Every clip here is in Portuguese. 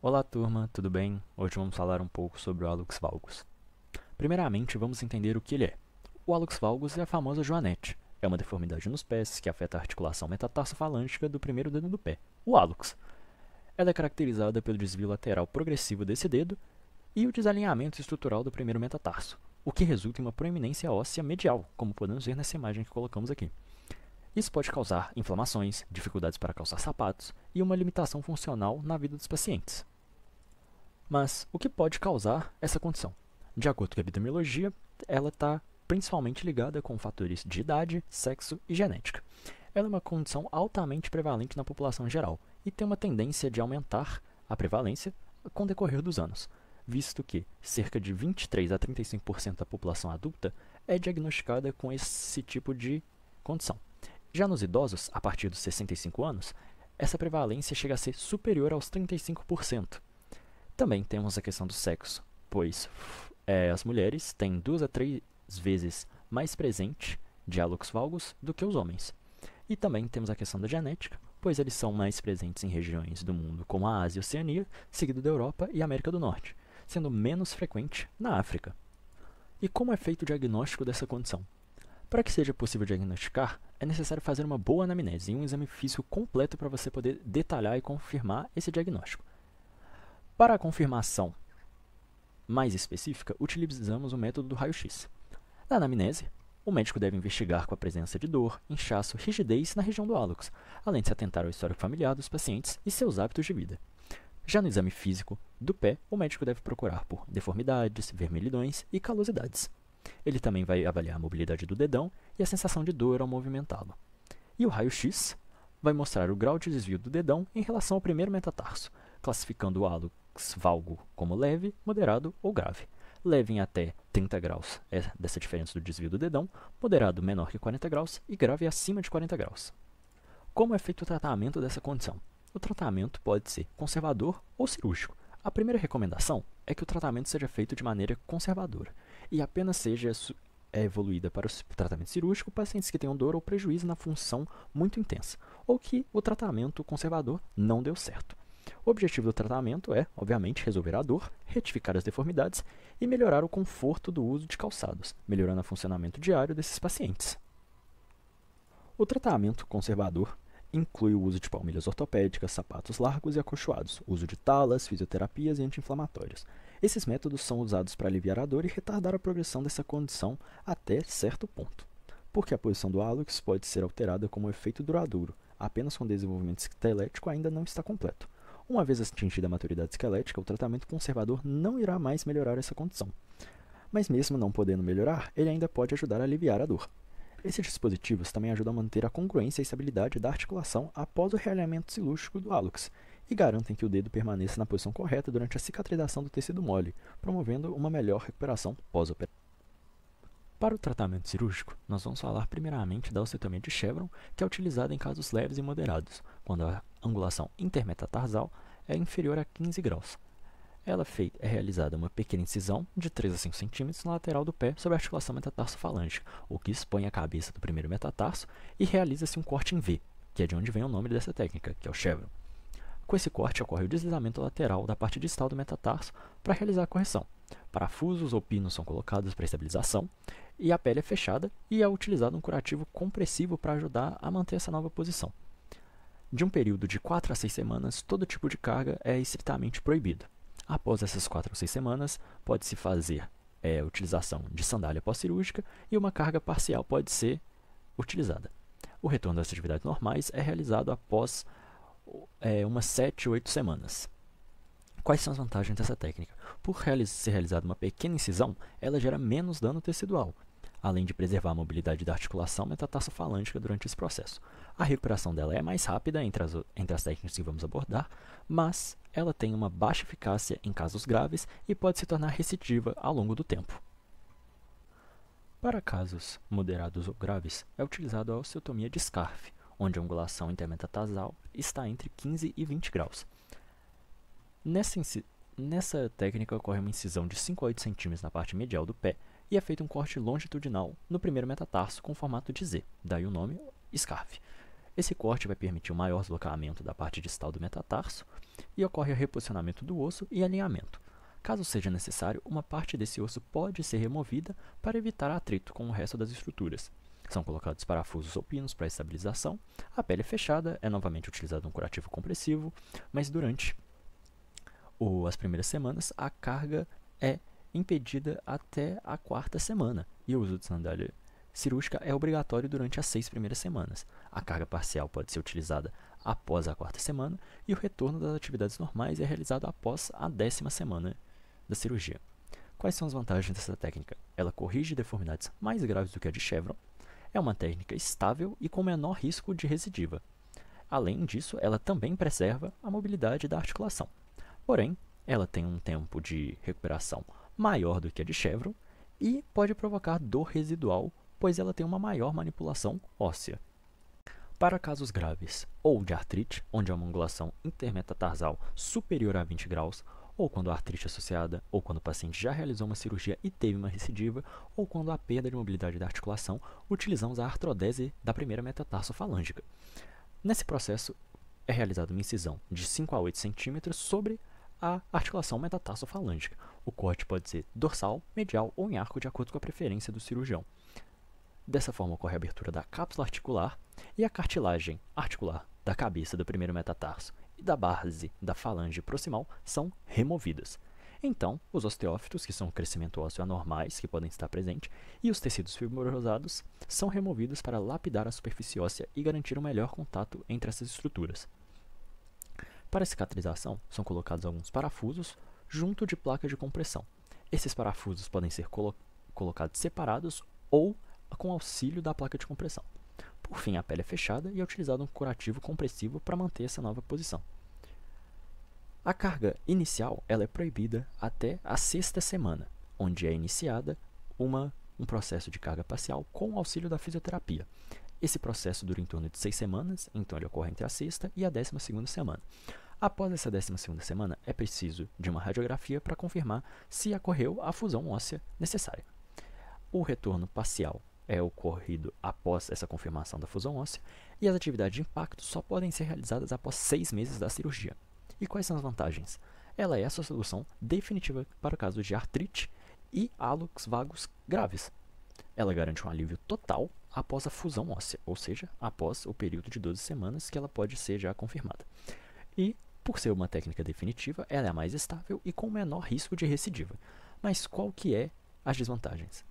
Olá turma, tudo bem? Hoje vamos falar um pouco sobre o hallux valgus. Primeiramente, vamos entender o que ele é. O hallux valgus é a famosa joanete. É uma deformidade nos pés que afeta a articulação metatarso-falângica do primeiro dedo do pé, o hallux. Ela é caracterizada pelo desvio lateral progressivo desse dedo e o desalinhamento estrutural do primeiro metatarso, o que resulta em uma proeminência óssea medial, como podemos ver nessa imagem que colocamos aqui. Isso pode causar inflamações, dificuldades para calçar sapatos e uma limitação funcional na vida dos pacientes. Mas o que pode causar essa condição? De acordo com a epidemiologia, ela está principalmente ligada com fatores de idade, sexo e genética. Ela é uma condição altamente prevalente na população geral e tem uma tendência de aumentar a prevalência com o decorrer dos anos, visto que cerca de 23 a 35% da população adulta é diagnosticada com esse tipo de condição. Já nos idosos, a partir dos 65 anos, essa prevalência chega a ser superior aos 35%. Também temos a questão do sexo, pois as mulheres têm 2 a 3 vezes mais presente de hallux valgus do que os homens. E também temos a questão da genética, pois eles são mais presentes em regiões do mundo como a Ásia e a Oceania, seguido da Europa e América do Norte, sendo menos frequente na África. E como é feito o diagnóstico dessa condição? Para que seja possível diagnosticar, é necessário fazer uma boa anamnese e um exame físico completo para você poder detalhar e confirmar esse diagnóstico. Para a confirmação mais específica, utilizamos o método do raio-x. Na anamnese, o médico deve investigar com a presença de dor, inchaço, rigidez na região do hallux, além de se atentar ao histórico familiar dos pacientes e seus hábitos de vida. Já no exame físico do pé, o médico deve procurar por deformidades, vermelhidões e calosidades. Ele também vai avaliar a mobilidade do dedão e a sensação de dor ao movimentá-lo. E o raio-x vai mostrar o grau de desvio do dedão em relação ao primeiro metatarso, classificando o hallux valgo como leve, moderado ou grave. Leve em até 30 graus é dessa diferença do desvio do dedão, moderado menor que 40 graus e grave acima de 40 graus. Como é feito o tratamento dessa condição? O tratamento pode ser conservador ou cirúrgico. A primeira recomendação é que o tratamento seja feito de maneira conservadora e apenas seja evoluída para o tratamento cirúrgico pacientes que tenham dor ou prejuízo na função muito intensa, ou que o tratamento conservador não deu certo. O objetivo do tratamento é, obviamente, resolver a dor, retificar as deformidades e melhorar o conforto do uso de calçados, melhorando o funcionamento diário desses pacientes. O tratamento conservador inclui o uso de palmilhas ortopédicas, sapatos largos e acolchoados, uso de talas, fisioterapias e anti-inflamatórios. Esses métodos são usados para aliviar a dor e retardar a progressão dessa condição até certo ponto, porque a posição do hallux pode ser alterada como um efeito duradouro, apenas quando o desenvolvimento esquelético ainda não está completo. Uma vez atingida a maturidade esquelética, o tratamento conservador não irá mais melhorar essa condição. Mas mesmo não podendo melhorar, ele ainda pode ajudar a aliviar a dor. Esses dispositivos também ajudam a manter a congruência e estabilidade da articulação após o realinhamento cirúrgico do hallux e garantem que o dedo permaneça na posição correta durante a cicatrização do tecido mole, promovendo uma melhor recuperação pós-operatória. Para o tratamento cirúrgico, nós vamos falar primeiramente da osteotomia de Chevron, que é utilizada em casos leves e moderados, quando a angulação intermetatarsal é inferior a 15 graus. Ela é realizada uma pequena incisão de 3 a 5 cm na lateral do pé sobre a articulação metatarso-falângica, o que expõe a cabeça do primeiro metatarso, e realiza-se um corte em V, que é de onde vem o nome dessa técnica, que é o Chevron. Com esse corte ocorre o deslizamento lateral da parte distal do metatarso para realizar a correção. Parafusos ou pinos são colocados para estabilização e a pele é fechada e é utilizado um curativo compressivo para ajudar a manter essa nova posição. De um período de 4 a 6 semanas, todo tipo de carga é estritamente proibido. Após essas 4 ou 6 semanas, pode-se fazer a utilização de sandália pós-cirúrgica e uma carga parcial pode ser utilizada. O retorno das atividades normais é realizado após umas 7 ou 8 semanas. Quais são as vantagens dessa técnica? Por ser realizada uma pequena incisão, ela gera menos dano tecidual, além de preservar a mobilidade da articulação metatarso-falângica durante esse processo. A recuperação dela é mais rápida entre as técnicas que vamos abordar, mas ela tem uma baixa eficácia em casos graves e pode se tornar recidiva ao longo do tempo. Para casos moderados ou graves, é utilizada a osteotomia de Scarfe, onde a angulação intermetatarsal está entre 15 e 20 graus. Nessa técnica ocorre uma incisão de 5 a 8 cm na parte medial do pé e é feito um corte longitudinal no primeiro metatarso com formato de Z, daí o nome Scarfe. Esse corte vai permitir um maior deslocamento da parte distal do metatarso e ocorre o reposicionamento do osso e alinhamento. Caso seja necessário, uma parte desse osso pode ser removida para evitar atrito com o resto das estruturas. São colocados parafusos ou pinos para estabilização, a pele fechada é novamente utilizado um curativo compressivo, mas durante as primeiras semanas a carga é impedida até a 4ª semana e o uso de sandália cirúrgica é obrigatório durante as 6 primeiras semanas. A carga parcial pode ser utilizada após a 4ª semana e o retorno das atividades normais é realizado após a 10ª semana da cirurgia. Quais são as vantagens dessa técnica? Ela corrige deformidades mais graves do que a de Chevron, é uma técnica estável e com menor risco de recidiva. Além disso, ela também preserva a mobilidade da articulação. Porém, ela tem um tempo de recuperação maior do que a de Chevron e pode provocar dor residual, pois ela tem uma maior manipulação óssea. Para casos graves ou de artrite, onde há uma angulação intermetatarsal superior a 20 graus, ou quando a artrite associada, ou quando o paciente já realizou uma cirurgia e teve uma recidiva, ou quando há perda de mobilidade da articulação, utilizamos a artrodese da primeira metatarso-falângica. Nesse processo, é realizada uma incisão de 5 a 8 centímetros sobre a articulação metatarso-falângica. O corte pode ser dorsal, medial ou em arco, de acordo com a preferência do cirurgião. Dessa forma, ocorre a abertura da cápsula articular e a cartilagem articular da cabeça do primeiro metatarso e da base da falange proximal são removidas. Então, os osteófitos, que são o crescimento ósseo anormais que podem estar presentes, e os tecidos fibrosados são removidos para lapidar a superfície óssea e garantir um melhor contato entre essas estruturas. Para a cicatrização, são colocados alguns parafusos junto de placas de compressão. Esses parafusos podem ser colocados separados ou com auxílio da placa de compressão. Por fim, a pele é fechada e é utilizado um curativo compressivo para manter essa nova posição. A carga inicial ela é proibida até a 6ª semana, onde é iniciada um processo de carga parcial com o auxílio da fisioterapia. Esse processo dura em torno de 6 semanas, então ele ocorre entre a 6ª e a 12ª semana. Após essa 12ª semana, é preciso de uma radiografia para confirmar se ocorreu a fusão óssea necessária. O retorno parcial é ocorrido após essa confirmação da fusão óssea e as atividades de impacto só podem ser realizadas após 6 meses da cirurgia. E quais são as vantagens? Ela é a sua solução definitiva para o caso de artrite e hálux valgus graves. Ela garante um alívio total após a fusão óssea, ou seja, após o período de 12 semanas que ela pode ser já confirmada. E, por ser uma técnica definitiva, ela é a mais estável e com menor risco de recidiva. Mas qual que é as desvantagens?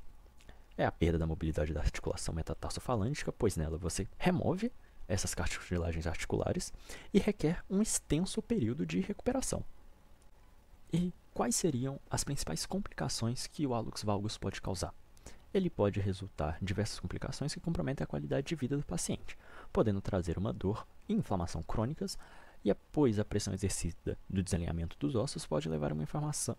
É a perda da mobilidade da articulação metatarso-falângica, pois nela você remove essas cartilagens articulares e requer um extenso período de recuperação. E quais seriam as principais complicações que o hálux valgus pode causar? Ele pode resultar em diversas complicações que comprometem a qualidade de vida do paciente, podendo trazer uma dor e inflamação crônicas, e após a pressão exercida do desalinhamento dos ossos pode levar a uma inflamação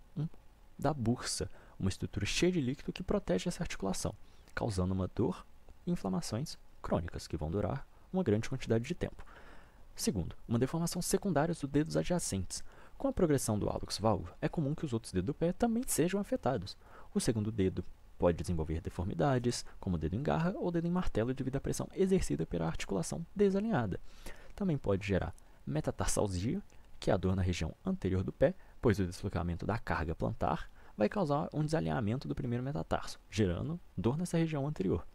da bursa, uma estrutura cheia de líquido que protege essa articulação, causando uma dor e inflamações crônicas que vão durar uma grande quantidade de tempo. Segundo, uma deformação secundária dos dedos adjacentes. Com a progressão do hálux valgus, é comum que os outros dedos do pé também sejam afetados. O segundo dedo pode desenvolver deformidades, como o dedo em garra ou dedo em martelo devido à pressão exercida pela articulação desalinhada. Também pode gerar metatarsalgia, que é a dor na região anterior do pé, pois o deslocamento da carga plantar vai causar um desalinhamento do primeiro metatarso, gerando dor nessa região anterior.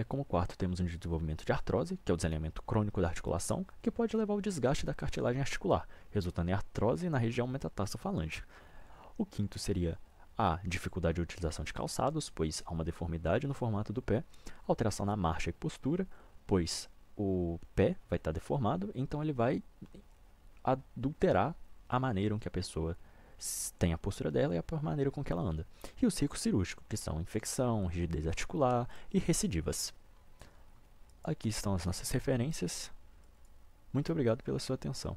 Como quarto, temos um desenvolvimento de artrose, que é o desalinhamento crônico da articulação, que pode levar ao desgaste da cartilagem articular, resultando em artrose na região metatarso-falângica. O quinto seria a dificuldade de utilização de calçados, pois há uma deformidade no formato do pé, alteração na marcha e postura, pois o pé vai estar deformado, então ele vai adulterar a maneira com que a pessoa tem a postura dela e a maneira com que ela anda. E os riscos cirúrgicos, que são infecção, rigidez articular e recidivas. Aqui estão as nossas referências. Muito obrigado pela sua atenção.